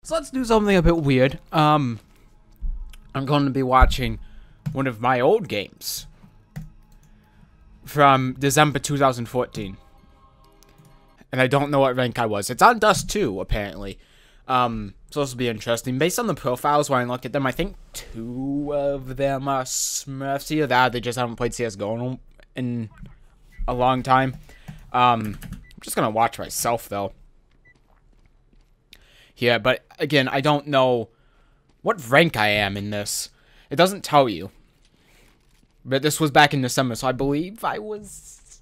So let's do something a bit weird. I'm going to be watching one of my old games from December 2014. And I don't know what rank I was. It's on Dust 2, apparently. So this will be interesting. Based on the profiles, when I look at them, I think 2 of them are Smurfs. Either that, they just haven't played CSGO in a long time. I'm just going to watch myself, though. Yeah, but again, I don't know what rank I am in this. It doesn't tell you. But this was back in December, so I believe I was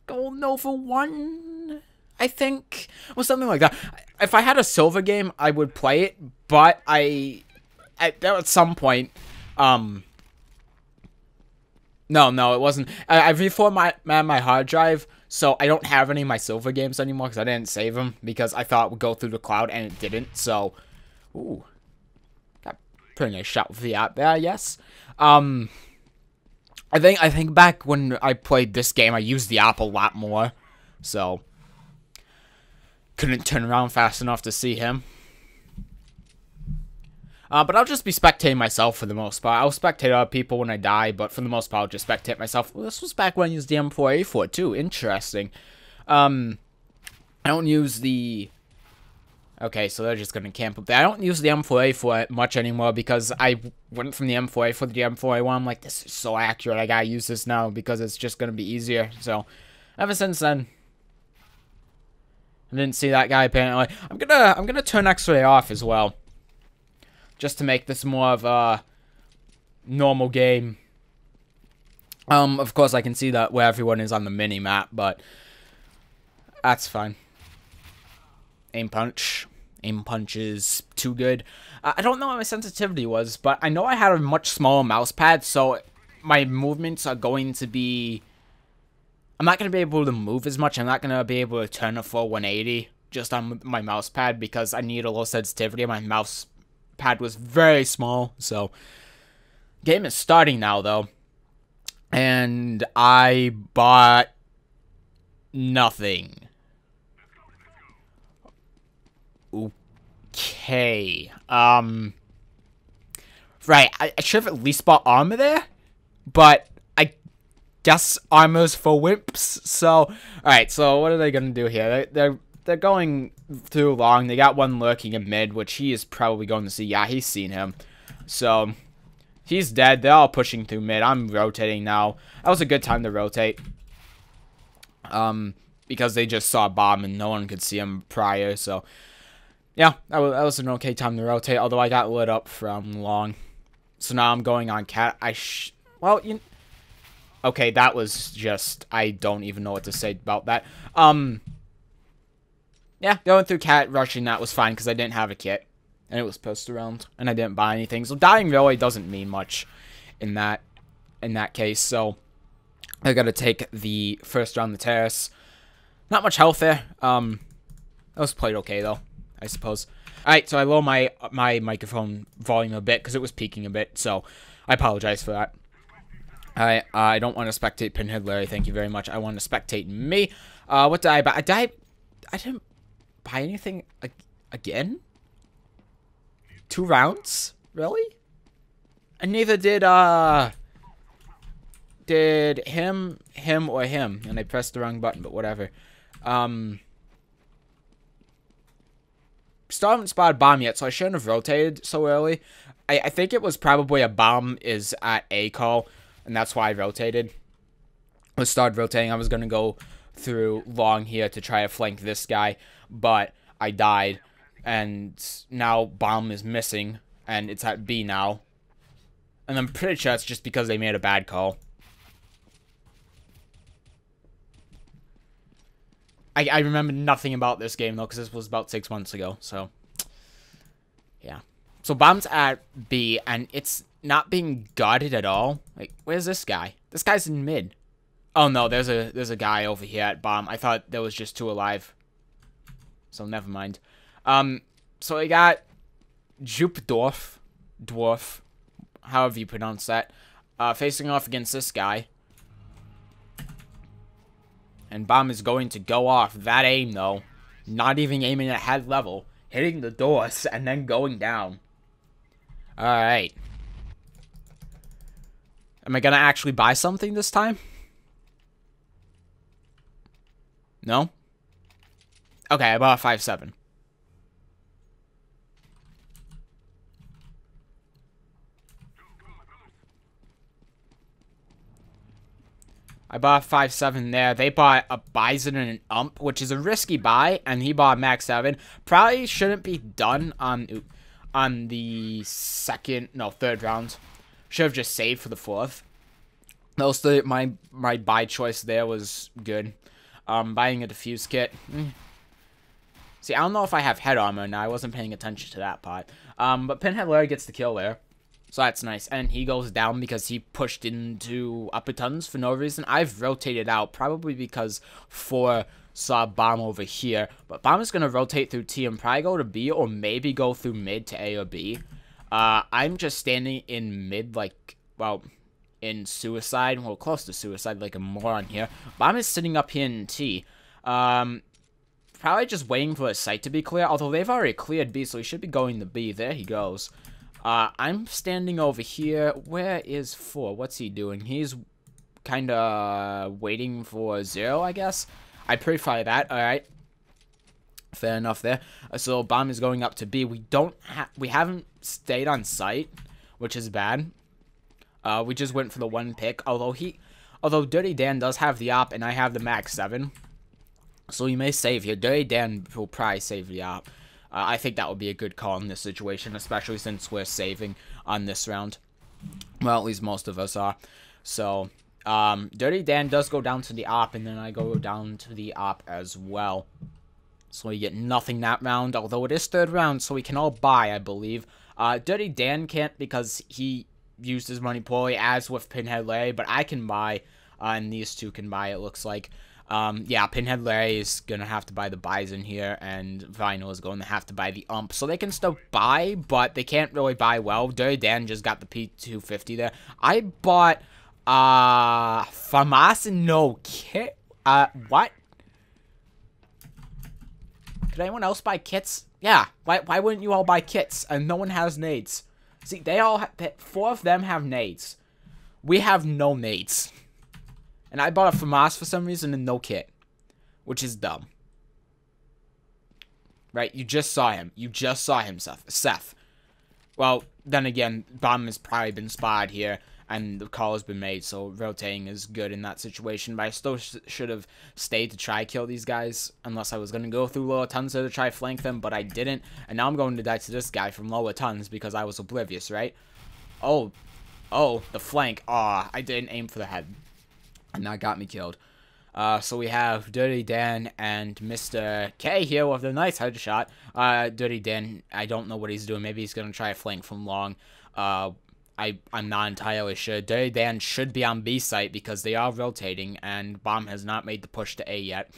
Gold Nova 1, I think. Or something like that. If I had a silver game, I would play it, but at some point, no, it wasn't. I reformatted my hard drive, so I don't have any of my silver games anymore because I didn't save them because I thought it would go through the cloud and it didn't. So, ooh, got pretty nice shot with the app there, yes. I think back when I played this game, I used the app a lot more, so couldn't turn around fast enough to see him. But I'll just be spectating myself for the most part. I'll spectate other people when I die, but for the most part, I'll just spectate myself. Well, this was back when I used the M4A4 too. Interesting. I don't use the... Okay, so they're just going to camp up there. I don't use the M4A4 much anymore because I went from the M4A4 to the M4A1. I'm like, this is so accurate. I gotta use this now because it's just going to be easier. So, ever since then, I didn't see that guy apparently. I'm gonna turn X-ray off as well, just to make this more of a normal game. Of course, I can see that where everyone is on the mini-map, but that's fine. Aim punch. Aim punch is too good. I don't know what my sensitivity was, but I know I had a much smaller mouse pad, so my movements are going to be... I'm not going to be able to move as much. I'm not going to be able to turn a full 180 just on my mouse pad because I need a low sensitivity. My mouse pad was very small, so... Game is starting now, though. And I bought nothing. Okay. Right, I should have at least bought armor there, but I guess armor's for wimps, so... Alright, so what are they gonna do here? They're going through long. They got one lurking in mid, which he is probably going to see. Yeah, he's seen him. So, he's dead. They're all pushing through mid. I'm rotating now. That was a good time to rotate. Because they just saw a bomb and no one could see him prior, so... Yeah, that was an okay time to rotate, although I got lit up from long. So now I'm going on cat. Well, okay, that was just... I don't even know what to say about that. Yeah, going through cat, rushing that was fine because I didn't have a kit. And it was posted around, and I didn't buy anything. So dying really doesn't mean much in that case. So I gotta take the first round the terrace. Not much health there. That was played okay though, I suppose. Alright, so I lower my microphone volume a bit because it was peaking a bit, so I apologize for that. I don't want to spectate Pinhead Larry, thank you very much. I want to spectate me. What did I buy? I didn't buy anything again? 2 rounds? Really? And neither did him, or him. And I pressed the wrong button, but whatever. Still haven't spotted bomb yet, so I shouldn't have rotated so early. I think it was probably a bomb is at A call, and that's why I rotated. I started rotating. I was going to go through long here to try to flank this guy, but I died. And now bomb is missing, and it's at B now. And I'm pretty sure it's just because they made a bad call. I remember nothing about this game, though, because this was about 6 months ago, so... Yeah. So bomb's at B, and it's not being guarded at all. Like, where's this guy? This guy's in mid. Oh, no, there's a guy over here at bomb. I thought there was just 2 alive. So, never mind. So I got Dwarf, however you pronounce that, facing off against this guy. And bomb is going to go off. That aim, though, not even aiming at head level. hitting the doors and then going down. Alright. Am I gonna actually buy something this time? No? Okay, I bought a 5-7. I bought a 5-7 there. They bought a Bison and an Ump, which is a risky buy, and he bought a Max 7. Probably shouldn't be done on the third round. Should have just saved for the fourth. Those my buy choice there was good. Buying a defuse kit. See, I don't know if I have head armor now. I wasn't paying attention to that part. But Pinhead Larry gets the kill there. So that's nice. And he goes down because he pushed into upper tons for no reason. I've rotated out, probably because 4 saw Bomb over here. But Bomb is going to rotate through T and probably go to B, or maybe go through mid to A or B. I'm just standing in mid, like, well, in Suicide. Well, close to Suicide, like a moron here. Bomb is sitting up here in T. Probably just waiting for his site to be clear. Although they've already cleared B, so he should be going to B. There he goes. I'm standing over here. Where is 4? What's he doing? He's kind of waiting for 0, I guess. I prefer that. All right. Fair enough there. So Bomb is going up to B. We haven't stayed on site, which is bad. We just went for the 1 pick. Although Dirty Dan does have the op, and I have the Max 7. So he may save here. Dirty Dan will probably save the op. I think that would be a good call in this situation, especially since we're saving on this round. Well, at least most of us are. So, Dirty Dan does go down to the op, and then I go down to the op as well. So we get nothing that round, although it is 3rd round, so we can all buy, I believe. Dirty Dan can't because he used his money poorly, as with Pinhead Larry, but I can buy, and these two can buy, it looks like. Yeah, Pinhead Larry is going to have to buy the Bison here, and Vinyl is going to have to buy the Ump. So they can still buy, but they can't really buy well. Dirty Dan just got the P250 there. I bought, FAMAS and no kit. What? Could anyone else buy kits? Yeah, why wouldn't you all buy kits? And no one has nades. See, 4 of them have nades. We have no nades. And I bought a FAMAS for some reason and no kit. Which is dumb. Right? You just saw him. You just saw him, Seth. Well, then again, Bomb has probably been spotted here. And the call has been made. So rotating is good in that situation. But I still should have stayed to try kill these guys. Unless I was going to go through lower tons to try flank them. But I didn't. And now I'm going to die to this guy from lower tons. Because I was oblivious, right? Oh, the flank. Aw, I didn't aim for the head. And that got me killed. So we have Dirty Dan and Mr. K here with a nice headshot. Dirty Dan, I don't know what he's doing. Maybe he's going to try a flank from long. I'm not entirely sure. Dirty Dan should be on B site because they are rotating. And Bomb has not made the push to A yet.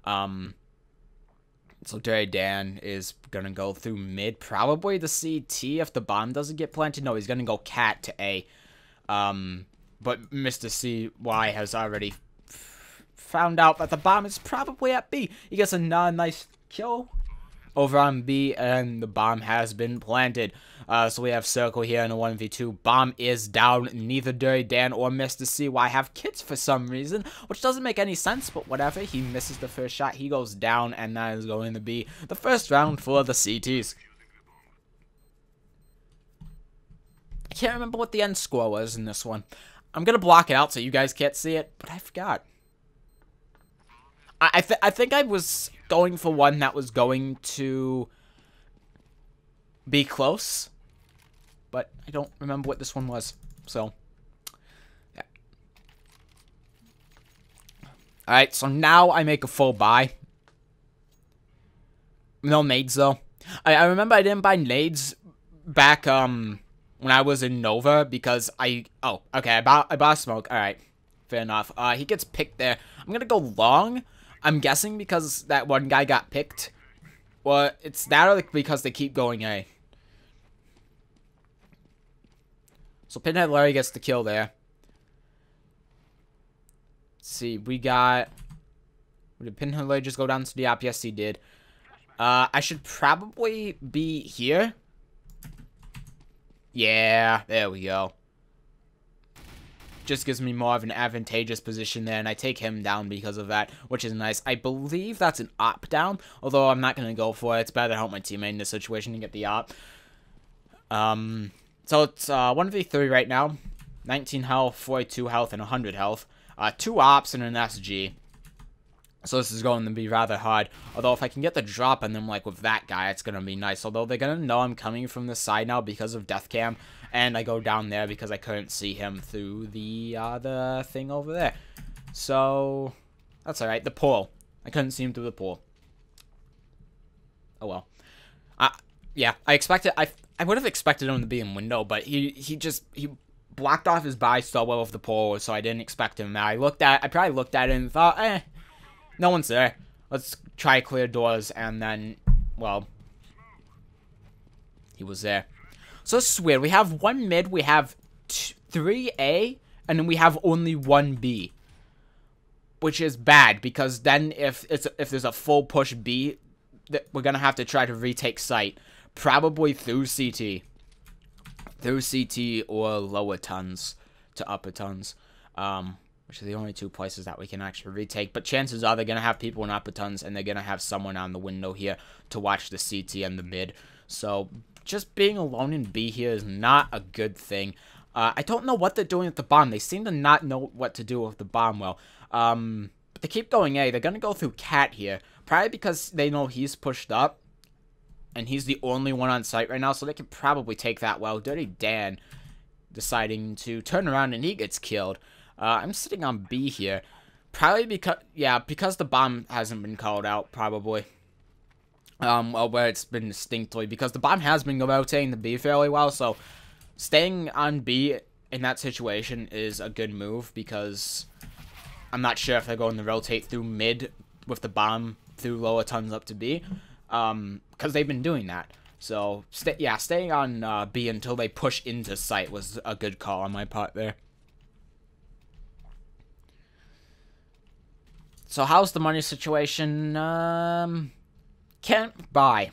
So Dirty Dan is going to go through mid. Probably the CT if the Bomb doesn't get planted. No, he's going to go cat to A. But Mr. CY has already found out that the Bomb is probably at B. He gets a nice kill over on B, and the Bomb has been planted. So we have Circle here in a 1v2. Bomb is down. Neither Dirty Dan or Mr. CY have kits for some reason, which doesn't make any sense, but whatever. He misses the first shot. He goes down, and that is going to be the first round for the CTs. I can't remember what the end score was in this one. I'm going to block it out so you guys can't see it, but I forgot. I think I was going for one that was going to be close, but I don't remember what this one was, so, yeah. Alright, so now I make a full buy. No nades, though. I remember I didn't buy nades back, when I was in Nova, because I bought smoke. Alright, fair enough. He gets picked there. I'm gonna go long. I'm guessing because that one guy got picked. Well, it's that or because they keep going A. So Pinhead Larry gets the kill there. Let's see, we got... Did Pinhead Larry just go down to the op? Yes, he did. I should probably be here. Yeah, there we go. Just gives me more of an advantageous position there, and I take him down because of that, which is nice. I believe that's an op down, although I'm not going to go for it. It's better to help my teammate in this situation and get the op. So it's 1v3 right now. 19 health, 42 health, and 100 health. 2 ops and an SG. So this is going to be rather hard. Although if I can get the drop on them like with that guy, it's going to be nice. Although they're going to know I'm coming from the side now because of death cam. And I go down there because I couldn't see him through the thing over there. So that's alright. The pole. I couldn't see him through the pole. Oh well. Yeah, I expected... I would have expected him to be in window, but he blocked off his buy so well with the pole, so I didn't expect him. I probably looked at it and thought, no one's there. Let's try clear doors, and then, well, he was there. So this is weird. We have 1 mid, we have 3 A, and then we have only 1 B, which is bad because then if there's a full push B, we're gonna have to try to retake site, probably through CT. Through CT or lower tons to upper tons, which are the only 2 places that we can actually retake. But chances are they're going to have people in upper tons, and they're going to have someone on the window here to watch the CT and the mid. So just being alone in B here is not a good thing. I don't know what they're doing with the bomb. They seem to not know what to do with the bomb well. But they keep going A. They're going to go through Cat here, probably because they know he's pushed up. And he's the only one on site right now, so they can probably take that well. Dirty Dan deciding to turn around and he gets killed. I'm sitting on B here. Probably because, yeah, because the bomb hasn't been called out, probably. Well, where it's been distinctly. Because the bomb has been rotating the B fairly well, so staying on B in that situation is a good move. Because I'm not sure if they're going to rotate through mid with the bomb through lower tons up to B. Because they've been doing that. So, staying on B until they push into site was a good call on my part there. So, how's the money situation? Can't buy.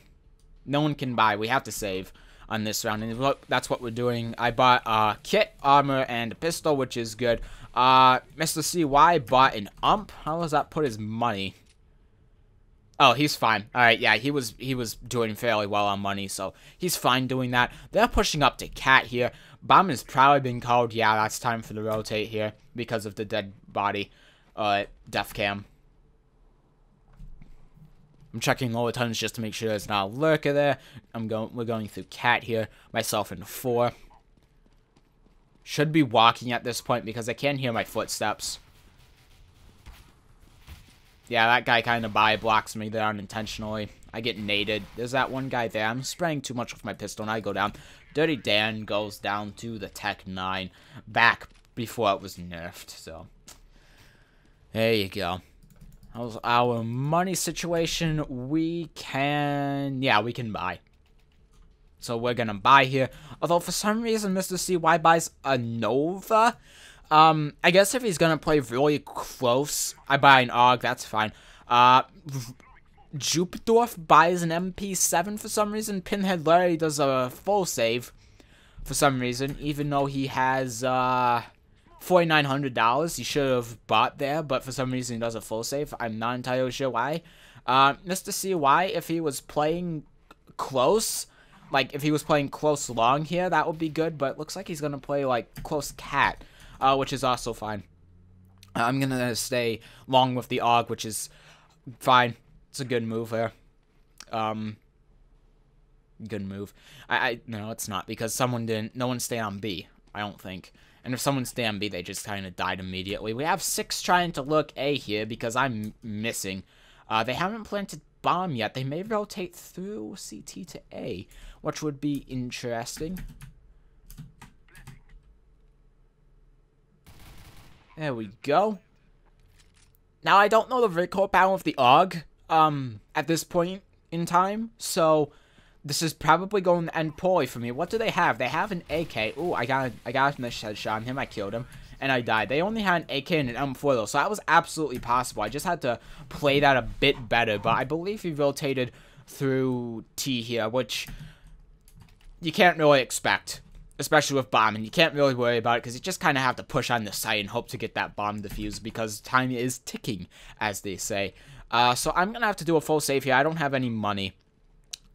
No one can buy. We have to save on this round. And that's what we're doing. I bought kit, armor, and a pistol, which is good. Mr. CY bought an ump. How does that put his money? Oh, he's fine. Alright, yeah, he was doing fairly well on money, so he's fine doing that. They're pushing up to Cat here. Bomb has probably been called. Yeah, that's time for the rotate here because of the dead body. Death cam. I'm checking lower tons just to make sure there's not a lurker there. We're going through Cat here. Myself in 4. Should be walking at this point because I can't hear my footsteps. Yeah, that guy kind of blocks me there unintentionally. I get naded. There's that one guy there. I'm spraying too much with my pistol, and I go down. Dirty Dan goes down to the Tech 9. Back before it was nerfed, so. There you go. How's our money situation? We can buy. So we're gonna buy here. Although, for some reason, Mr. CY buys a Nova. I guess if he's gonna play really close, I buy an AUG, that's fine. Jupdorf buys an MP7 for some reason. Pinhead Larry does a full save for some reason, even though he has, $4,900 he should have bought there, but for some reason he does a full save. I'm not entirely sure why. Mr. CY, if he was playing close, like if he was playing close long here, that would be good, but it looks like he's gonna play like close Cat. Which is also fine. I'm going to stay long with the AUG, which is fine. It's a good move here. Good move. No, it's not, because no one stayed on B, I don't think. And if someone stayed on B, they just kind of died immediately. We have 6 trying to look A here, because I'm missing. They haven't planted bomb yet. They may rotate through CT to A, which would be interesting. There we go. Now, I don't know the recoil power of the AUG, at this point in time, so this is probably going to end poorly for me. What do they have? They have an AK. Ooh, I got a nice headshot on him. I killed him, and I died. They only had an AK and an M4, though, so that was absolutely possible. I just had to play that a bit better, but I believe he rotated through T here, which you can't really expect, especially with bomb, and you can't really worry about it because you just kind of have to push on the site and hope to get that bomb defused because time is ticking, as they say. So I'm gonna have to do a full save here. I don't have any money,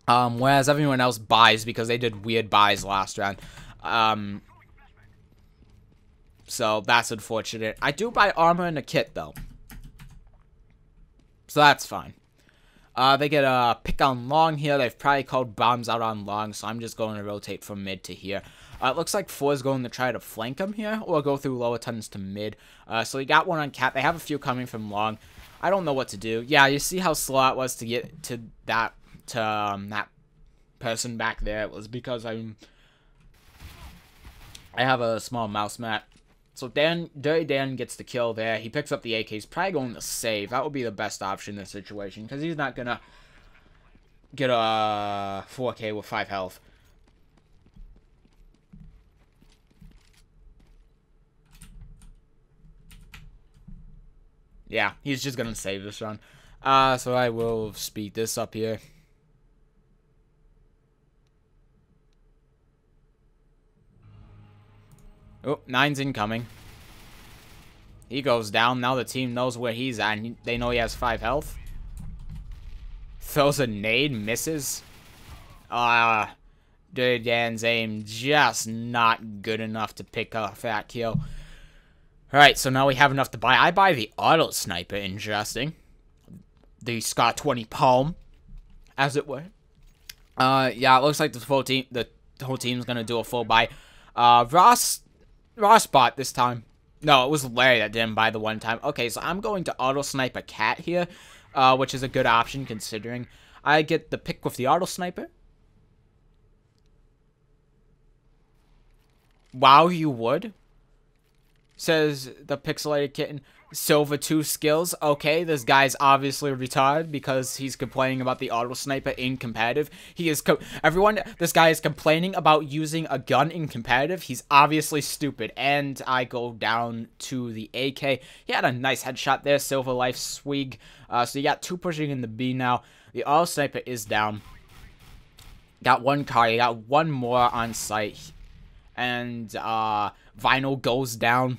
whereas everyone else buys because they did weird buys last round. So that's unfortunate. I do buy armor and a kit though, so that's fine. They get a pick on long here. They've probably called bombs out on long, so I'm just going to rotate from mid to here. It looks like 4 is going to try to flank him here, or go through lower tunnels to mid. So he got one on cat. They have a few coming from long. I don't know what to do. Yeah, you see how slow it was to get to that person back there. It was because I have a small mouse mat. So Dirty Dan gets the kill there. He picks up the AK. He's probably going to save. That would be the best option in this situation, because he's not going to get a 4K with 5 health. Yeah, he's just going to save this run. So I will speed this up here. Oh, 9's incoming. He goes down. Now the team knows where he's at. And they know he has 5 health. Throws a nade. Misses. Dirty Dan's aim just not good enough to pick up that kill. Alright, so now we have enough to buy. I buy the auto sniper. Interesting. The Scott 20 Palm, as it were. Yeah, it looks like the whole team's gonna do a full buy. Ross bought this time. No, it was Larry that didn't buy the one time. Okay, so I'm going to auto snipe a cat here, which is a good option considering I get the pick with the auto sniper. Wow, you would? Says the pixelated kitten. Silver 2 skills. Okay, this guy's obviously retarded because he's complaining about the auto sniper in competitive. He is this guy is complaining about using a gun in competitive. He's obviously stupid. And I go down to the AK. He had a nice headshot there. Silver life swig. So you got 2 pushing in the B now. The auto sniper is down. Got 1 car. You got 1 more on site. And Vinyl goes down.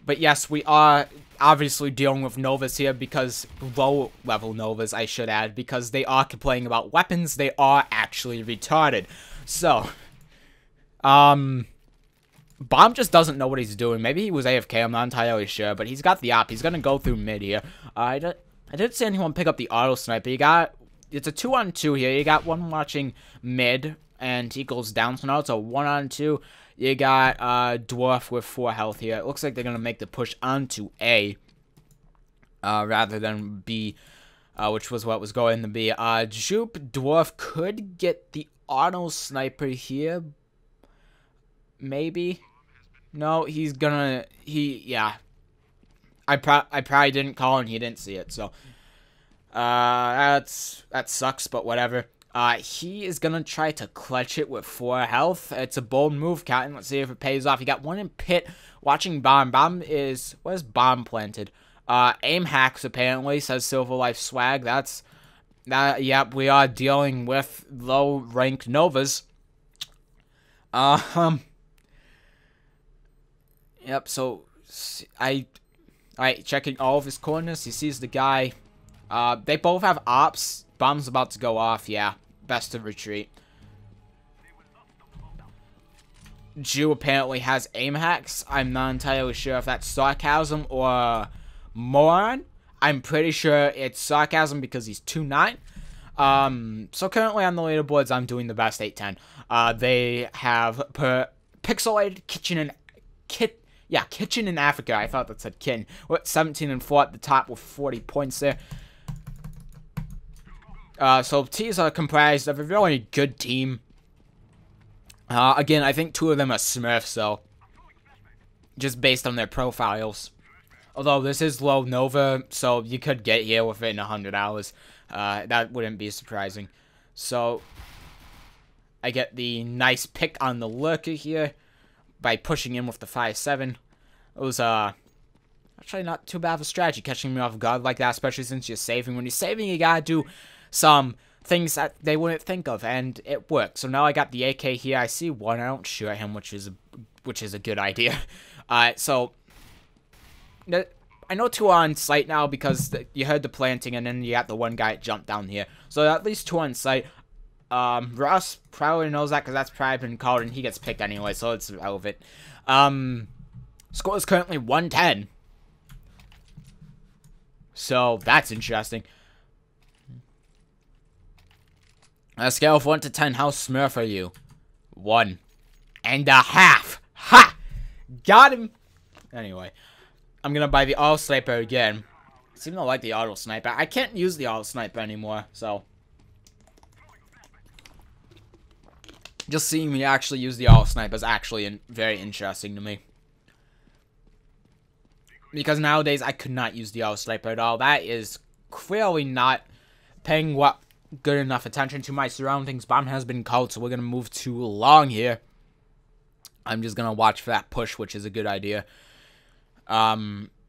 But yes, we are obviously dealing with Novas here because low-level Novas, I should add, because they are complaining about weapons. They are actually retarded. So, Bomb just doesn't know what he's doing. Maybe he was AFK, I'm not entirely sure, but he's got the op. He's gonna go through mid here. I didn't see anyone pick up the auto sniper. It's a 2-on-2 here. You got one watching mid, and he goes down. So now it's a 1-on-2. You got Dwarf with 4 health here. It looks like they're going to make the push onto A rather than B, which was what was going to be. Jupe Dwarf could get the auto sniper here. Maybe. No, he's gonna... Yeah. I probably didn't call and he didn't see it, so... that sucks, but whatever. He is gonna try to clutch it with 4 health. It's a bold move, Captain. Let's see if it pays off. You got 1 in pit. Watching Bomb. Bomb is... What is Bomb planted? Aim hacks, apparently, says Silver Life Swag. Yep, we are dealing with low-ranked Novas. Yep, so... Alright, checking all of his corners. He sees the guy. They both have ops. Bomb's about to go off, yeah. Best to retreat. Jew apparently has aim hacks. I'm not entirely sure if that's sarcasm or moron. I'm pretty sure it's sarcasm because he's 2-9. So currently on the leaderboards, I'm doing the best 8-10. They have pixelated kitchen in Africa. I thought that said kitten. With 17-4 at the top with 40 points there. So T's are comprised of a really good team. Again, I think 2 of them are Smurfs, though. Just based on their profiles. Although this is low Nova, so you could get here within 100 hours. That wouldn't be surprising. So, I get the nice pick on the lurker here by pushing in with the 5-7. It was, Actually, not too bad of a strategy, catching me off guard like that, especially since you're saving. When you're saving, you gotta do some things that they wouldn't think of, and it works. So now I got the AK here. I see one. I don't shoot at him, which is a good idea. So I know two are on site now because you heard the planting, and then you got the one guy that jumped down here. So at least two on site. Ross probably knows that because that's probably been called, and he gets picked anyway, so it's relevant. Score is currently 110. So that's interesting. On a scale of 1 to 10, how smurf are you? 1.5. Ha! Got him! Anyway, I'm gonna buy the auto sniper again. I seem to like the auto sniper. I can't use the auto sniper anymore, so. Just seeing me actually use the auto sniper is actually very interesting to me. Because nowadays I could not use the auto sniper at all. That is clearly not paying good enough attention to my surroundings. Bomb has been called, so we're going to move too long here. I'm just going to watch for that push, which is a good idea.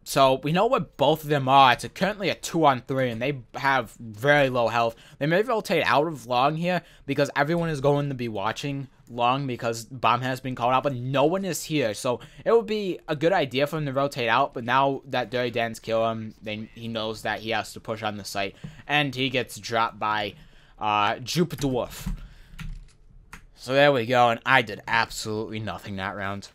So we know where both of them are. It's currently a 2-on-3, and they have very low health. They may rotate out of long here because everyone is going to be watching long because bomb has been called out, but no one is here. So it would be a good idea for him to rotate out, but now that Dirty Dan's killed him, then he knows that he has to push on the site, and he gets dropped by Jupiter. So there we go, and I did absolutely nothing that round.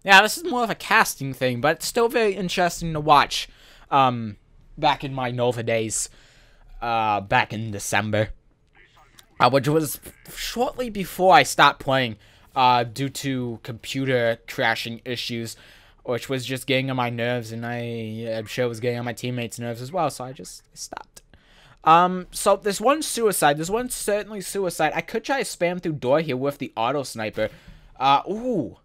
Yeah, this is more of a casting thing, but it's still very interesting to watch. Back in my Nova days, back in December, which was shortly before I stopped playing, due to computer crashing issues, which was just getting on my nerves, and I'm sure it was getting on my teammates' nerves as well, so I just stopped. So there's one suicide. There's one certainly suicide. I could try to spam through door here with the auto sniper. Ooh.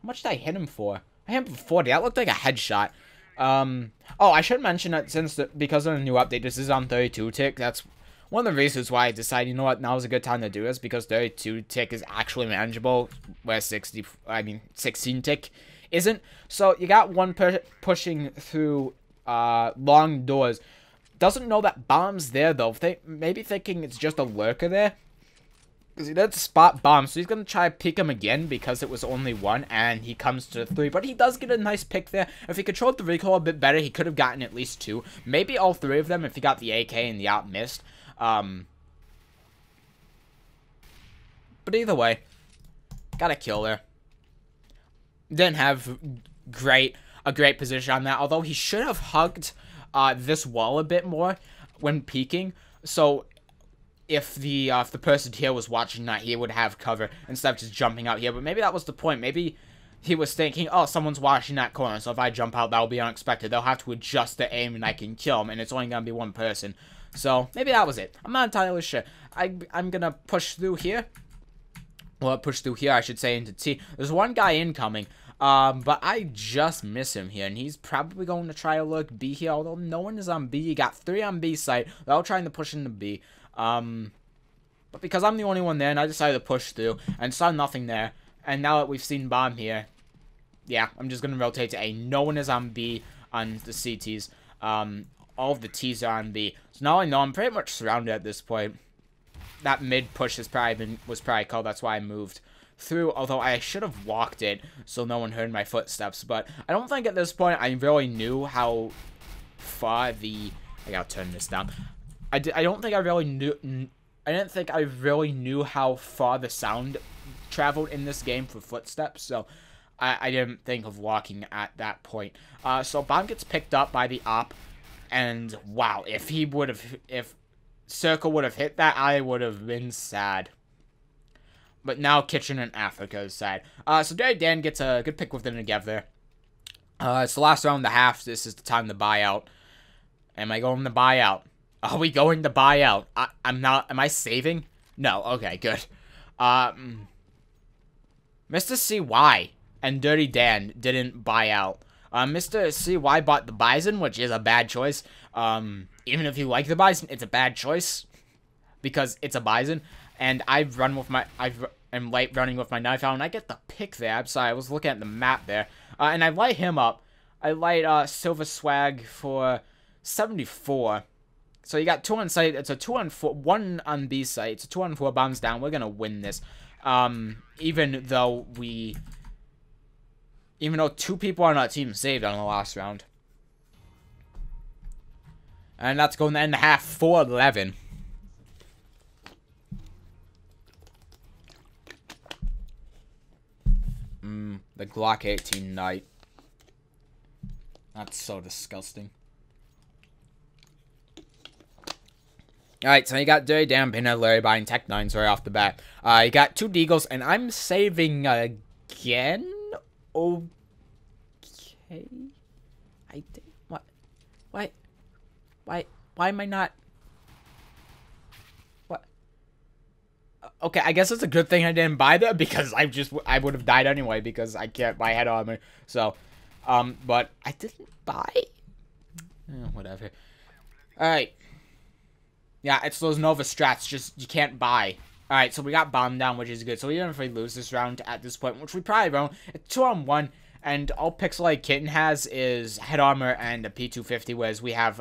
How much did I hit him for? I hit him for 40. That looked like a headshot. Oh, I should mention that because of the new update, this is on 32 tick. That's one of the reasons why I decided, you know what, now is a good time to do this, because 32 tick is actually manageable, where 16 tick isn't. So you got one pushing through long doors. Doesn't know that bomb's there though. Maybe thinking it's just a lurker there. Because he did spot bomb, so he's going to try to pick him again because it was only one, and he comes to 3. But he does get a nice pick there. If he controlled the recoil a bit better, he could have gotten at least 2. Maybe all 3 of them if he got the AK and the out missed. But either way, got a kill there. Didn't have a great position on that, although he should have hugged this wall a bit more when peeking. So if the person here was watching that, he would have cover instead of just jumping out here. But maybe that was the point. Maybe he was thinking, oh, someone's watching that corner, so if I jump out, that'll be unexpected. They'll have to adjust the aim, and I can kill him, and it's only going to be one person. So maybe that was it. I'm not entirely sure. I'm going to push through here. Well, push through here, I should say, into T. There's one guy incoming, but I just miss him here, and he's probably going to try to look B here, although no one is on B. You got 3 on B site. They're all trying to push into B. But because I'm the only one there, and I decided to push through, and saw nothing there, and now that we've seen bomb here, yeah, I'm just going to rotate to A. No one is on B on the CTs. All of the T's are on B. So now I know I'm pretty much surrounded at this point. That mid push was probably called, that's why I moved through, although I should have walked it so no one heard my footsteps. But I don't think at this point I really knew how far I gotta turn this down. I don't think I really knew. I didn't think I really knew how far the sound traveled in this game for footsteps, so I didn't think of walking at that point. So bomb gets picked up by the op, and wow, if Circle would have hit that, I would have been sad. But now Kitchen and Africa is sad. So Dirty Dan gets a good pick with them together. It's the last round of the half. This is the time to buy out. Am I going to buy out? Are we going to buy out? I'm not. Am I saving? No. Okay, good. Mr. CY and Dirty Dan didn't buy out. Mr. CY bought the Bison, which is a bad choice. Even if you like the Bison, it's a bad choice. Because it's a Bison. and I'm light running with my knife out, and I get the pick there. I'm sorry, I was looking at the map there, and I light him up. I light Silver Swag for 74. So you got 2 on site. It's a 2 on 4, 1 on B site. It's a 2 on 4 bombs down. We're gonna win this. Even though 2 people on our team saved on the last round. And that's going to end the half 4-11. The Glock 18 Knight. That's so disgusting. Alright, so you got Dirty Dan, Pinhead, Larry buying Tech 9s right off the bat. You got 2 Deagles, and I'm saving again? Okay. I think. What? Why am I not? What? Okay, I guess it's a good thing I didn't buy that, because I would have died anyway, because I can't buy head armor. So, but I didn't buy? Whatever. Alright. Yeah, it's those Nova strats, just you can't buy. Alright, so we got bomb down, which is good. So even if we lose this round at this point, which we probably won't, it's 2 on 1, and all Pixelite Kitten has is head armor and a P250, whereas we have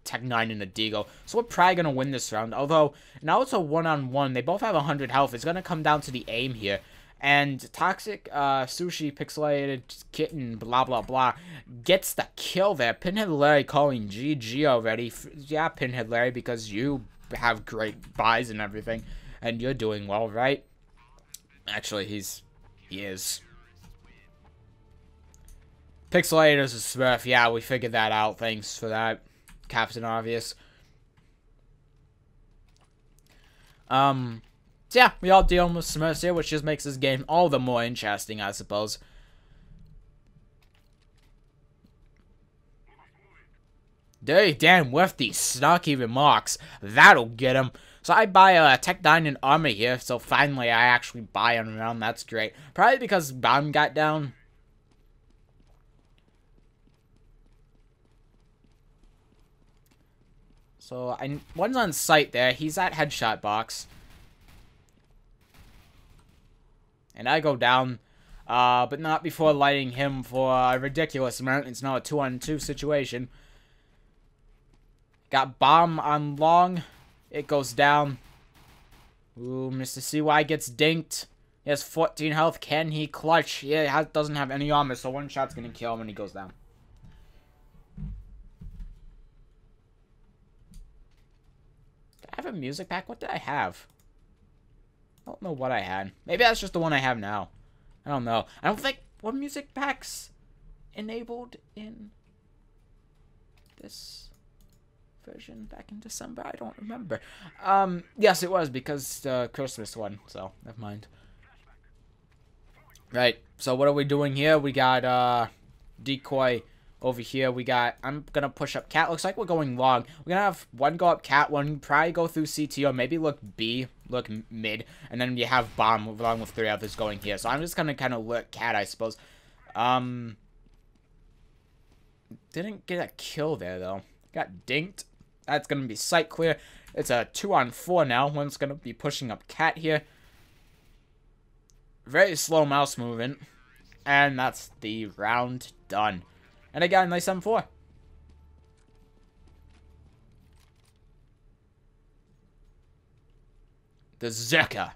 Tech 9 and a Deagle. So we're probably going to win this round, although now it's a 1-on-1. They both have 100 health. It's going to come down to the aim here. And Toxic Sushi, Pixelated Kitten, blah, blah, blah, gets the kill there. Pinhead Larry calling GG already. Yeah, Pinhead Larry, because you have great buys and everything. And you're doing well, right? Actually, he is. Pixelated is a smurf. Yeah, we figured that out. Thanks for that, Captain Obvious. So yeah, we all dealing with Smurfs here, which just makes this game all the more interesting, I suppose. Dirty Dan with the snarky remarks. That'll get him. So I buy a Tech 9 and armor here, so finally I actually buy on around. That's great. Probably because bomb got down. So one's on site there. He's at headshot box. And I go down, but not before lighting him for a ridiculous amount. It's now a 2-on-2 situation. Got bomb on long. It goes down. Ooh, Mr. CY gets dinked. He has 14 health. Can he clutch? Yeah, he doesn't have any armor, so one shot's going to kill him when he goes down. Did I have a music pack? What did I have? I don't know what I had. Maybe that's just the one I have now. I don't know. I don't think... Were music packs enabled in this version back in December? I don't remember. Yes, it was, because the Christmas one. So, never mind. Right. So, what are we doing here? We got, Decoy over here. We got... I'm gonna push up Cat. Looks like we're going long. We're gonna have one go up Cat, one probably go through CT, or maybe look B, look mid, and then you have Bomb along with 3 others going here. So I'm just gonna kind of look Cat, I suppose. Didn't get a kill there, though. Got dinked. That's gonna be sight clear. It's a 2-on-4 now. One's gonna be pushing up Cat here. Very slow mouse movement. And that's the round done. And I got a nice M4. The Zeka.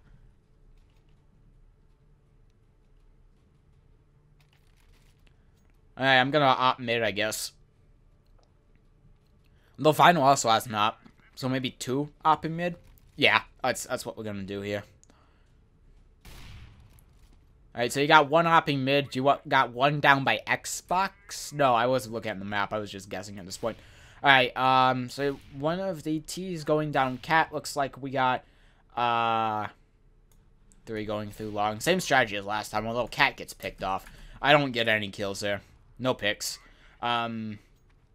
Alright, I'm gonna op mid, I guess. The final also has an op. So maybe 2 op in mid? Yeah, that's what we're gonna do here. Alright, so you got 1 opping mid. You got 1 down by Xbox? No, I wasn't looking at the map. I was just guessing at this point. Alright, so one of the T's going down Cat. Looks like we got, 3 going through long. Same strategy as last time, although Cat gets picked off. I don't get any kills there. No picks. May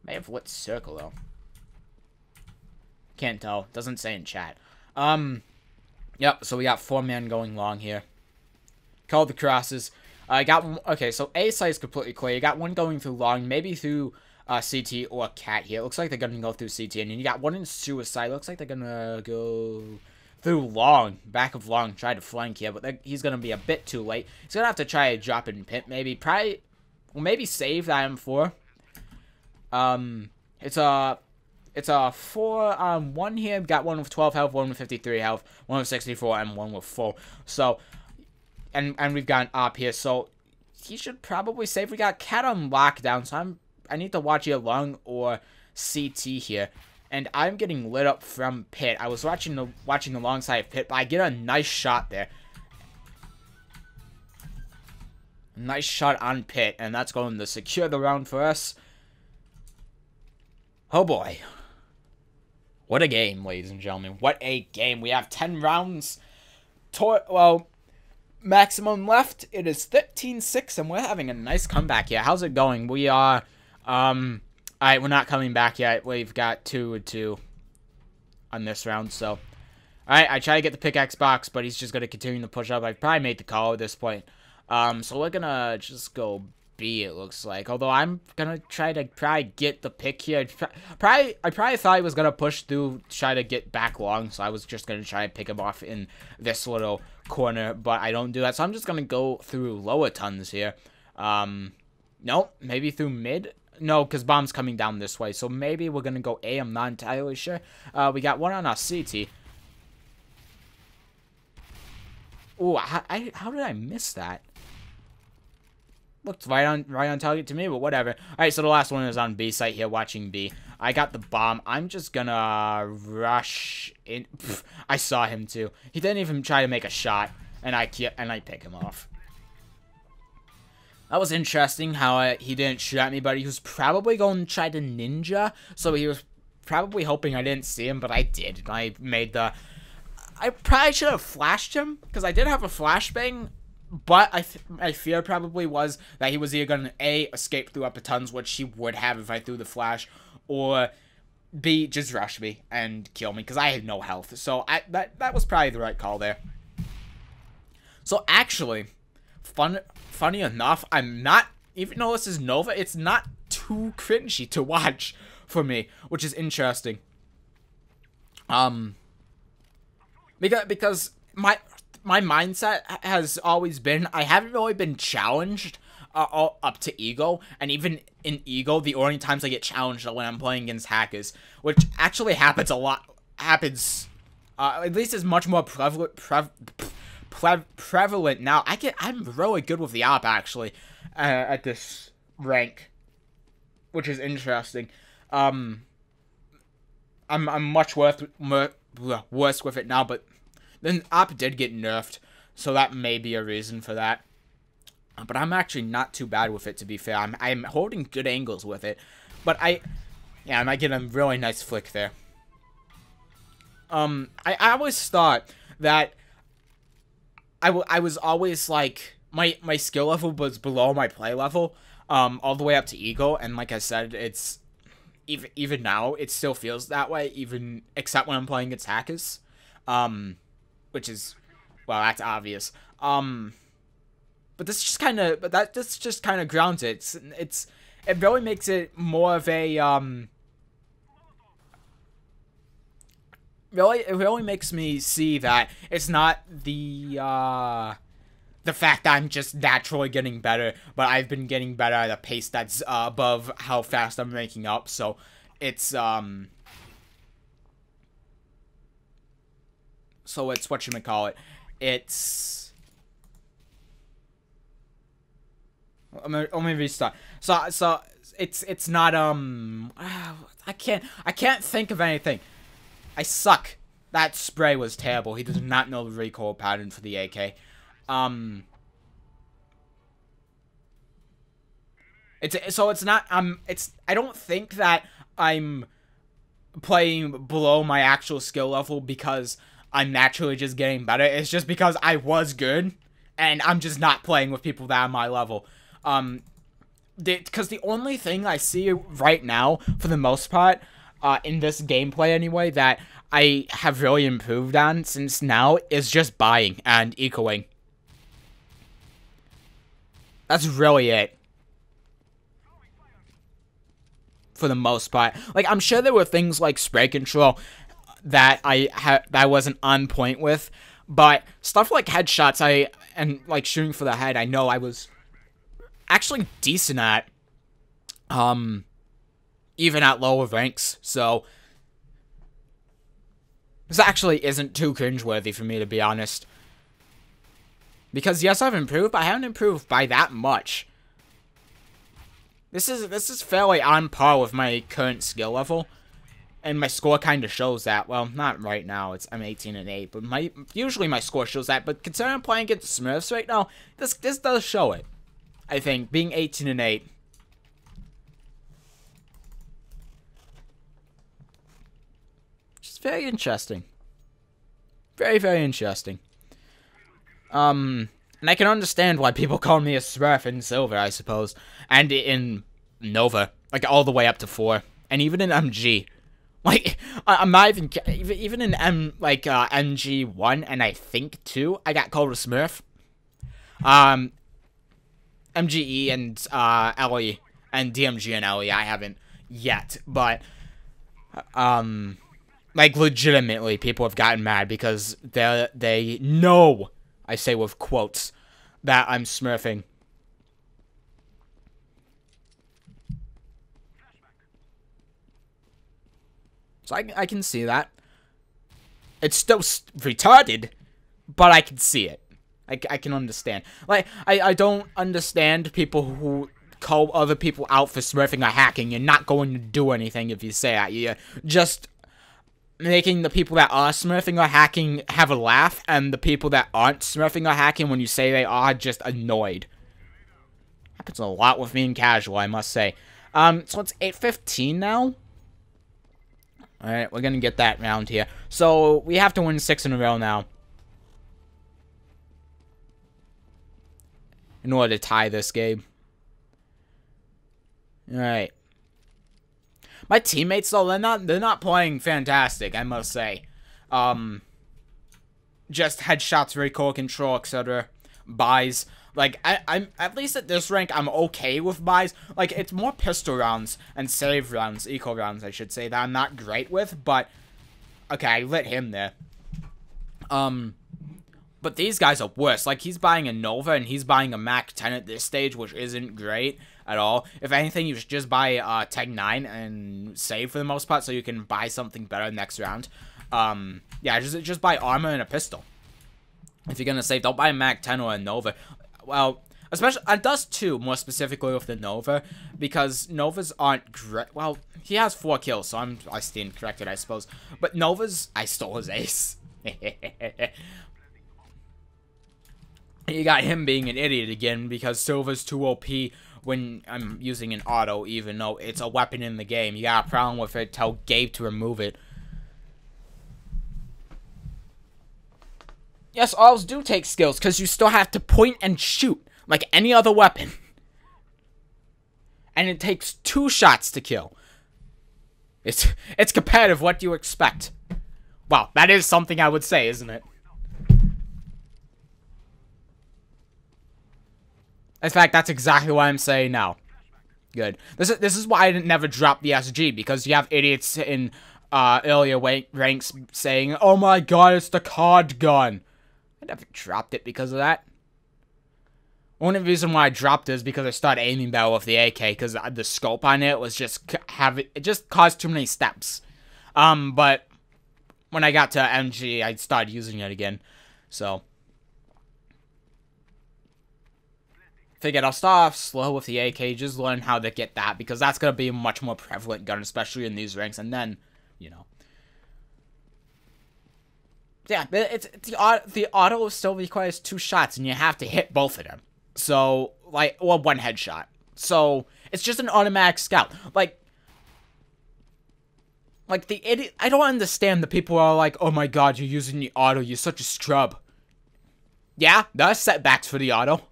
have lit circle, though. Can't tell. Doesn't say in chat. Yep, so we got 4 men going long here. Called the crosses. I got one, okay, so A site is completely clear. You got 1 going through long, maybe through CT or Cat here. It looks like they're gonna go through CT, and then you got 1 in suicide. Looks like they're gonna go through Long, back of Long, tried to flank here, but he's going to be a bit too late. He's going to have to try to drop in pit, maybe. Maybe save that M4. It's a 4-on-1 here. Got one with 12 health, one with 53 health, one with 64, and one with full. So, and we've got an op here, so he should probably save. We got Cat on lockdown, so I need to watch either Lung or CT here. And I'm getting lit up from pit. I was watching the long side of pit, but I get a nice shot there. Nice shot on pit, and that's going to secure the round for us. Oh boy. What a game, ladies and gentlemen. What a game. We have 10 rounds. Well, maximum left. It is 13-6, and we're having a nice comeback here. How's it going? We are, alright, we're not coming back yet. We've got 2-2 on this round, so. Alright, I try to get the pickaxe box, but he's just going to continue to push up. I've probably made the call at this point. So we're going to just go B, it looks like. Although I'm going to try to probably get the pick here. I probably thought he was going to push through, try to get back long, so I was just going to try to pick him off in this little corner, but I don't do that. So I'm just going to go through lower tons here. Nope, maybe through mid. No, because bomb's coming down this way. So maybe we're going to go A. I'm not entirely sure. We got one on our CT. Ooh, how did I miss that? Looked right on target to me, but whatever. Alright, so the last one is on B site here, watching B. I got the bomb. I'm just gonna rush in. Pff, I saw him too. He didn't even try to make a shot, and I pick him off. That was interesting how he didn't shoot at me, but he was probably going to try to ninja, so he was probably hoping I didn't see him, but I did. I made the... I probably should have flashed him, because I did have a flashbang, but my fear probably was that he was either going to, A, escape through upper tons, which he would have if I threw the flash, or B, just rush me and kill me, because I had no health. So that was probably the right call there. So actually, funny enough, I'm not, even though this is Nova, it's not too cringy to watch for me, which is interesting. Because my mindset has always been, I haven't really been challenged up to Ego, and even in Ego, the only times I get challenged are when I'm playing against hackers, which actually happens a lot, at least is much more prevalent now. I'm really good with the op, actually, at this rank, which is interesting. I'm much worse with it now, but then op did get nerfed, so that may be a reason for that. But I'm actually not too bad with it, to be fair. I'm holding good angles with it, but I might get a really nice flick there. I always thought that I was always like, my skill level was below my play level, all the way up to Ego, and like I said, it's even now it still feels that way, even except when I'm playing against hackers, which is, well, that's obvious. But this just kind of, this just kind of grounds it. It really makes it more of a it really makes me see that it's not the fact that I'm just naturally getting better, but I've been getting better at a pace that's above how fast I'm making up. So it's whatchamacallit. It's, let me restart. So it's not I can't think of anything. I suck. That spray was terrible. He does not know the recoil pattern for the AK. I don't think that I'm playing below my actual skill level because I'm naturally just getting better. It's just because I was good and I'm just not playing with people that are my level. Because the only thing I see right now, for the most part, in this gameplay anyway, that I have really improved on since now is just buying and ecoing. That's really it. For the most part. Like, I'm sure there were things like spray control that I wasn't on point with. But stuff like headshots, and like shooting for the head, I know I was actually decent at, even at lower ranks. So this actually isn't too cringeworthy for me, to be honest. Because yes, I've improved, but I haven't improved by that much. This is fairly on par with my current skill level. And my score kind of shows that. Well, not right now. I'm 18-8, but usually my score shows that. But considering I'm playing against Smurfs right now, this does show it. I think being 18-8. It's very interesting. Very, very interesting. And I can understand why people call me a Smurf in Silver, I suppose, and in Nova, like all the way up to 4, and even in MG. Like, I'm not even in MG1 and I think 2, I got called a Smurf. MGE and Ellie and DMG and Ellie, I haven't yet, but like legitimately, people have gotten mad because they know, I say with quotes, that I'm smurfing. So I can see that. It's still retarded, but I can see it. I can understand. Like, I don't understand people who call other people out for smurfing or hacking. You're not going to do anything if you say that. You're just making the people that are smurfing or hacking have a laugh, and the people that aren't smurfing or hacking, when you say they are, just annoyed. Happens a lot with me in casual, I must say. So it's 8:15 now. Alright, we're gonna get that round here. So, we have to win 6 in a row now, in order to tie this game. Alright. My teammates, though, they're not playing fantastic, I must say. Just headshots, recoil control, etc. Buys. Like, I'm at least at this rank, I'm okay with buys. Like, it's more pistol rounds and save rounds, eco rounds, I should say, that I'm not great with, but okay, I lit him there. But these guys are worse. Like, he's buying a Nova and he's buying a Mac 10 at this stage, which isn't great at all. If anything, you should just buy Tech 9 and save for the most part so you can buy something better next round. Yeah, just buy armor and a pistol. If you're gonna save, don't buy a Mac 10 or a Nova. Well, especially, Dust 2, more specifically with the Nova, because Novas aren't great. Well, he has 4 kills, so I stand corrected, I suppose. But Novas, I stole his ace. You got him being an idiot again, because Silver's too OP when I'm using an auto, even though it's a weapon in the game. You got a problem with it, tell Gabe to remove it. Yes, autos do take skills, because you still have to point and shoot, like any other weapon. And it takes 2 shots to kill. It's competitive, what do you expect? Wow, that is something I would say, isn't it? In fact, that's exactly what I'm saying now. Good. This is why I didn't never drop the SG, because you have idiots in earlier ranks saying, "Oh my god, it's the COD gun." I never dropped it because of that. Only reason why I dropped it is because I started aiming better with the AK, because the scope on it was it just caused too many steps. But when I got to MG, I started using it again. So figured I'll start off slow with the AK, just learn how to get that, because that's gonna be a much more prevalent gun, especially in these ranks, and then, you know. Yeah, the auto still requires 2 shots, and you have to hit both of them. So, like, or 1 headshot. So, it's just an automatic scout. Like the idiot, I don't understand the people who are like, "Oh my god, you're using the auto, you're such a scrub." Yeah, there are setbacks for the auto.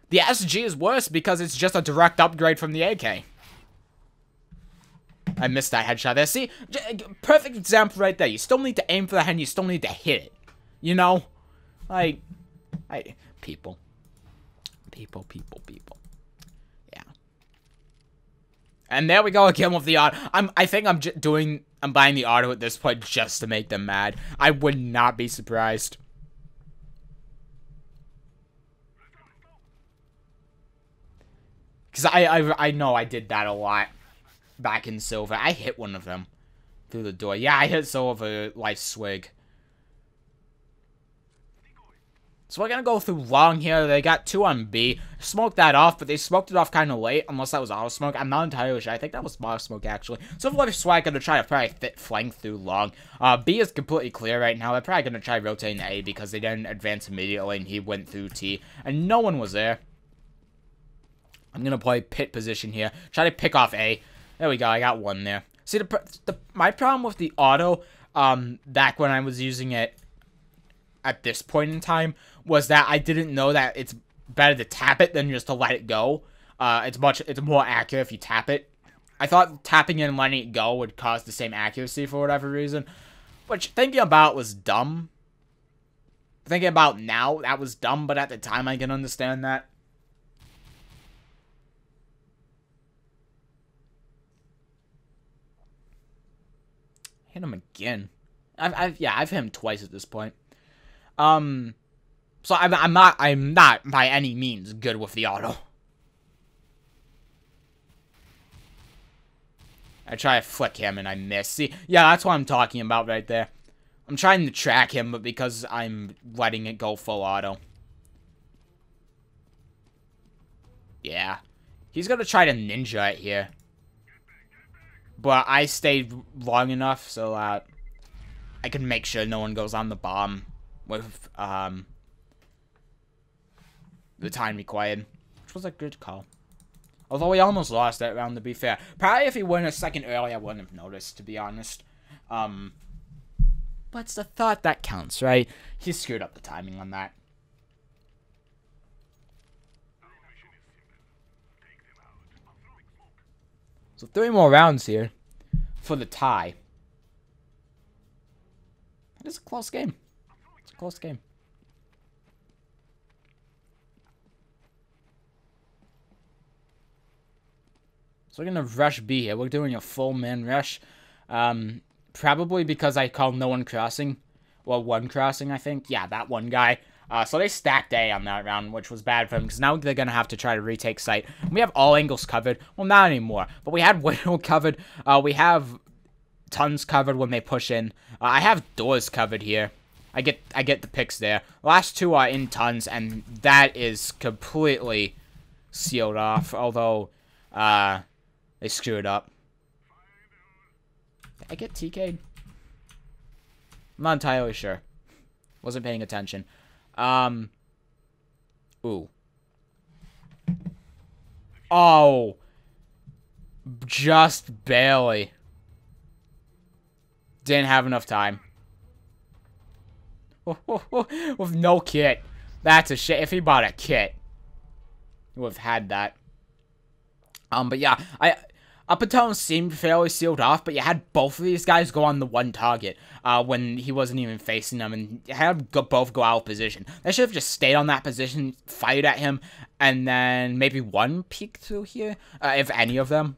The SG is worse because it's just a direct upgrade from the AK. I missed that headshot there. See? Perfect example right there. You still need to aim for the head and you still need to hit it. You know? Like, people. Yeah. And there we go again with the auto. I think I'm I'm buying the auto at this point just to make them mad. I would not be surprised. Because I know I did that a lot back in Silver. I hit one of them through the door. Yeah, I hit Silver like swig. So we're going to go through long here. They got 2 on B. Smoked that off, but they smoked it off kind of late. Unless that was auto smoke. I'm not entirely sure. I think that was bar smoke, actually. So Left Swag going to try to probably flank through long. B is completely clear right now. They're probably going to try rotating A because they didn't advance immediately and he went through T. And no one was there. I'm going to play pit position here. Try to pick off A. There we go. I got 1 there. See, my problem with the auto, back when I was using it at this point in time, was that I didn't know that it's better to tap it than just to let it go. It's more accurate if you tap it. I thought tapping it and letting it go would cause the same accuracy for whatever reason, which thinking about was dumb. Thinking about now, that was dumb, but at the time I can understand that. Hit him again. I've hit him twice at this point. So I'm not by any means good with the auto. I try to flick him and I miss. See, yeah, that's what I'm talking about right there. I'm trying to track him, but because I'm letting it go full auto. Yeah. He's gonna try to ninja it here. But I stayed long enough so that I can make sure no one goes on the bomb with the time required, which was a good call. Although we almost lost that round, to be fair. Probably if he went a second early, I wouldn't have noticed, to be honest. But it's the thought that counts, right? He screwed up the timing on that. So 3 more rounds here for the tie. It is a close game. It's a close game. So we're going to rush B here. We're doing a full man rush. Probably because I called no one crossing. Well, 1 crossing, I think. Yeah, that one guy. So they stacked A on that round, which was bad for them, because now they're going to have to try to retake site. We have all angles covered. Well, not anymore. But we had window covered. We have tons covered when they push in. I have doors covered here. I get the picks there. Last 2 are in tons, and that is completely sealed off. Although, they screwed up. Did I get TK'd? I'm not entirely sure. Wasn't paying attention. Ooh. Oh. Just barely. Didn't have enough time. With no kit. That's a shit. If he bought a kit, he would have had that. But yeah, up until it seemed fairly sealed off, but you had both of these guys go on the 1 target when he wasn't even facing them, and you had both go out of position. They should have just stayed on that position, fired at him, and then maybe 1 peek through here, if any of them.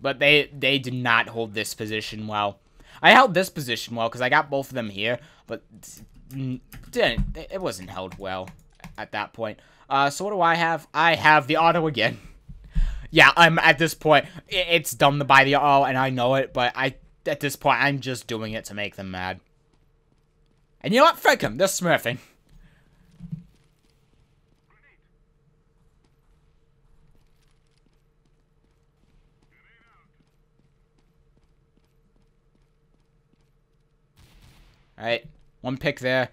But they did not hold this position well. I held this position well because I got both of them here, but it wasn't held well at that point. So what do I have? I have the auto again. Yeah, I'm at this point. It's dumb to buy the auto, and I know it, but at this point, I'm just doing it to make them mad. And you know what? Frick them. They're smurfing. Alright, 1 pick there.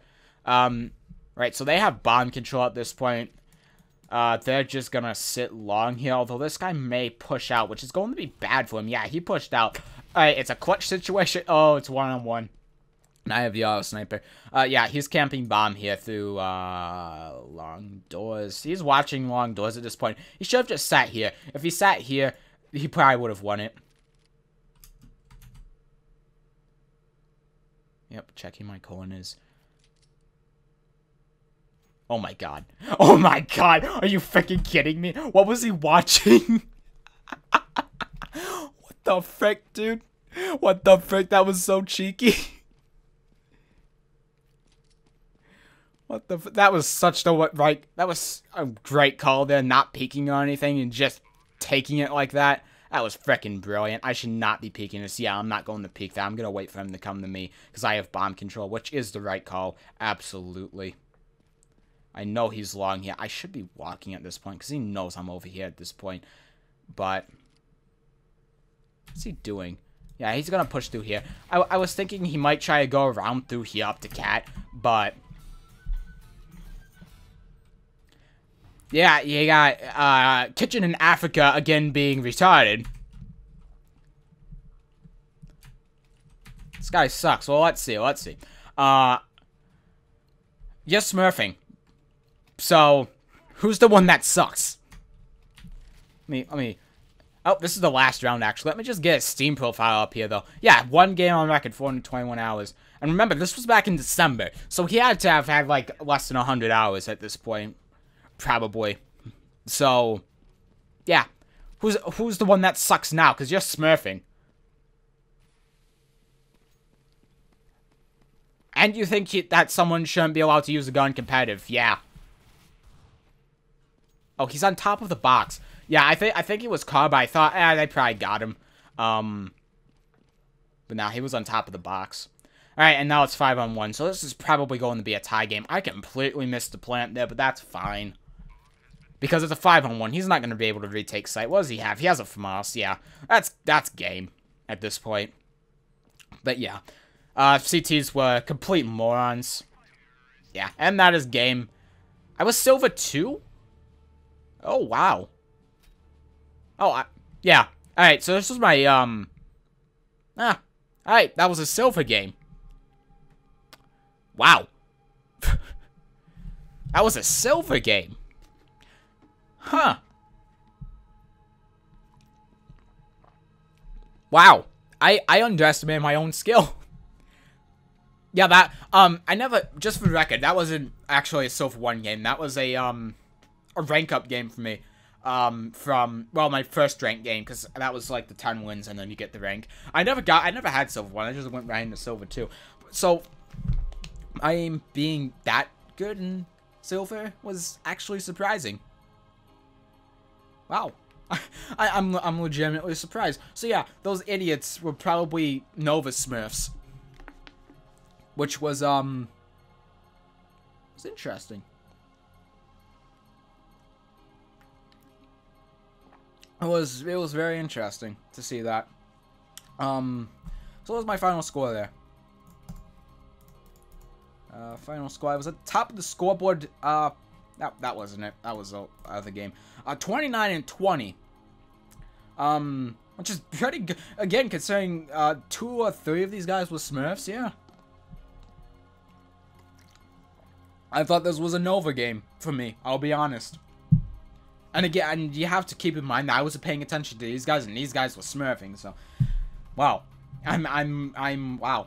Right, so they have bomb control at this point. They're just gonna sit long here, although this guy may push out, which is going to be bad for him. Yeah, he pushed out. Alright, it's a clutch situation. Oh, it's 1-on-1. And I have the auto sniper. Yeah, he's camping bomb here through, long doors. He's watching long doors at this point. He should have just sat here. If he sat here, he probably would have won it. Yep, checking my corners. Oh my god. Oh my god! Are you freaking kidding me? What was he watching? the frick, dude? What the frick? That was so cheeky. What the? That was such the right. That was a great call there, not peeking or anything and just taking it like that. That was freaking brilliant. I should not be peeking this. Yeah, I'm not going to peek that. I'm gonna wait for him to come to me because I have bomb control, which is the right call. Absolutely. I know he's long here. I should be walking at this point because he knows I'm over here at this point. But what's he doing? Yeah, he's gonna push through here. I was thinking he might try to go around through here up to Cat, but yeah, you got Kitchen in Africa again being retarded. This guy sucks. Well, let's see. You're smurfing. So, who's the one that sucks? Let me. Oh, this is the last round, actually. Let me just get a Steam profile up here, though. Yeah, 1 game on record, 421 hours. And remember, this was back in December. So he had to have had, like, less than 100 hours at this point. Probably. So, yeah. Who's the one that sucks now? Because you're smurfing. And you think that someone shouldn't be allowed to use a gun competitive. Yeah. Oh, he's on top of the box. Yeah, I think he was caught, but I thought, they probably got him. But now he was on top of the box. Alright, and now it's 5-on-1, so this is probably going to be a tie game. I completely missed the plant there, but that's fine. Because it's a 5-on-1, he's not going to be able to retake site. What does he have? He has a FAMAS, yeah. That's game at this point. But yeah. CTs were complete morons. Yeah, and that is game. I was silver 2? Oh, wow. Oh, yeah. Alright, so this was my, alright, that was a silver game. Wow. That was a silver game. Huh. Wow. I underestimated my own skill. Yeah, that, I never, just for the record, that wasn't actually a silver 1 game. That was a rank up game for me. From, well, my first rank game, because that was like the 10 wins and then you get the rank. I never had silver 1, I just went right into silver 2. So, being that good in silver was actually surprising. Wow. I'm legitimately surprised. So yeah, those idiots were probably Nova Smurfs. Which was, it's interesting. It was very interesting to see that. So what was my final score there? Final score, I was at the top of the scoreboard, that wasn't it. That was the other game. 29-20. Which is pretty good. Again, considering, 2 or 3 of these guys were Smurfs, yeah. I thought this was a Nova game for me, I'll be honest. And again, you have to keep in mind that I wasn't paying attention to these guys, and these guys were smurfing. So, wow, wow,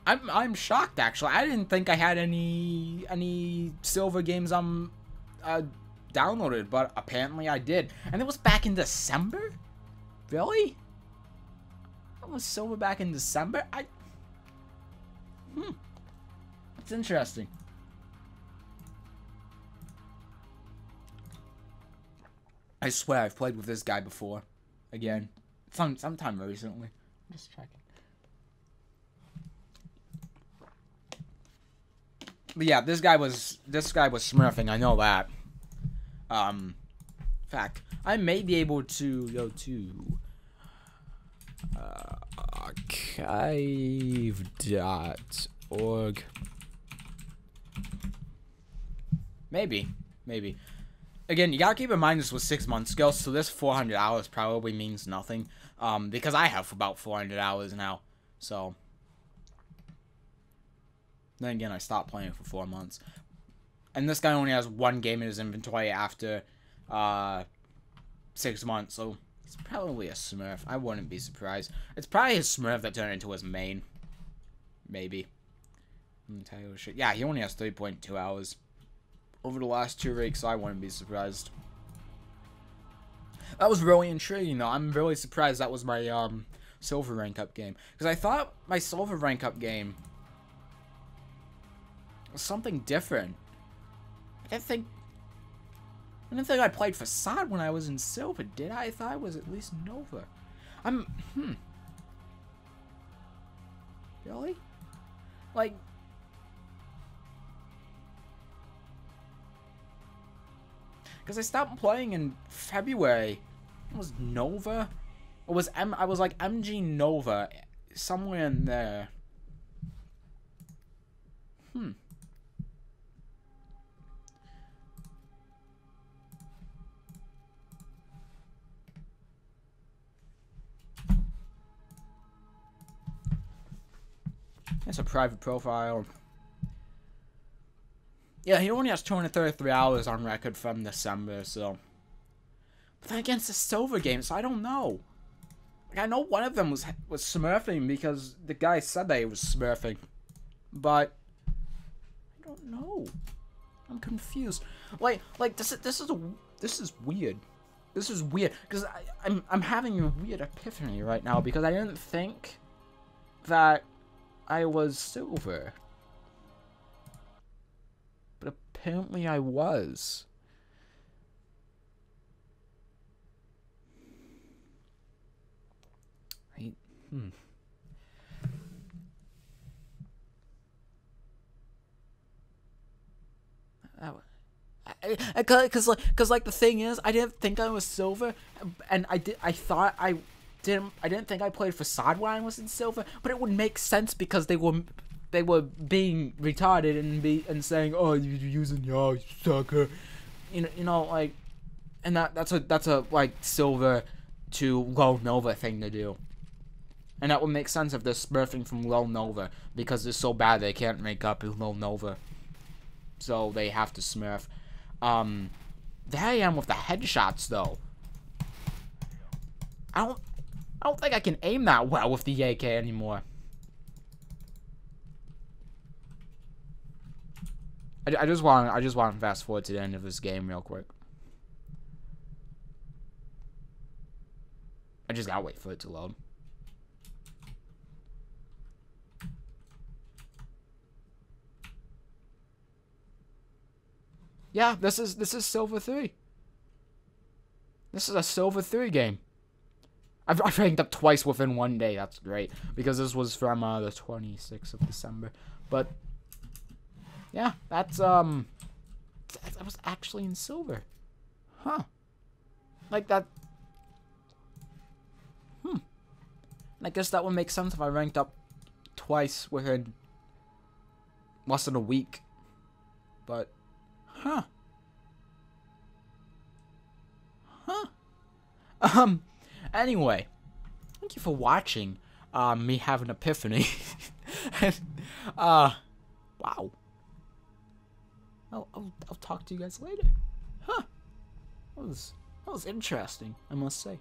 I'm shocked actually. I didn't think I had any silver games downloaded, but apparently I did, and it was back in December. Really? That was silver back in December. It's interesting. I swear I've played with this guy before. Again. Sometime recently. I'm just checking. But yeah, this guy was smurfing, I know that. In fact, I may be able to go to archive.org. Maybe. Again, you gotta keep in mind this was 6 months ago, so this 400 hours probably means nothing. Because I have about 400 hours now, so. Then again, I stopped playing for 4 months. And this guy only has 1 game in his inventory after, 6 months, so it's probably a Smurf. I wouldn't be surprised. It's probably his Smurf that turned into his main. Maybe. Yeah, he only has 3.2 hours. Over the last 2 weeks, so I wouldn't be surprised. That was really intriguing, though. I'm really surprised that was my silver rank up game, because I thought my silver rank up game was something different. I didn't think I played Facade when I was in silver, did I? I thought I was at least Nova. Really? Like, because I stopped playing in February. It was Nova? It was I was like MG Nova, somewhere in there. That's a private profile. Yeah, he only has 233 hours on record from December, so. But then again, it's a silver game, so I don't know. Like, I know one of them was smurfing because the guy said that he was smurfing, but I don't know. I'm confused. Like this is weird. This is weird because I'm having a weird epiphany right now because I didn't think that I was silver. But apparently I was. Cause like the thing is, I didn't think I was silver, and I thought I didn't think I played Facade when I was in silver, but it would make sense because they were being retarded and saying, oh, you're using your sucker, you know like, and that's a like silver to low Nova thing to do, and that would make sense if they're smurfing from low Nova because they're so bad they can't make up in low Nova, so they have to smurf. There I am with the headshots though. I don't think I can aim that well with the AK anymore. I just want to fast forward to the end of this game real quick. I just gotta wait for it to load. Yeah, this is Silver 3. This is a Silver 3 game. I've ranked up twice within one day. That's great because this was from the 26th of December. But yeah, that was actually in silver. Huh. Like that. I guess that would make sense if I ranked up twice within less than a week. But huh. Anyway, thank you for watching me have an epiphany. And, wow. I'll talk to you guys later. Huh. That was interesting, I must say.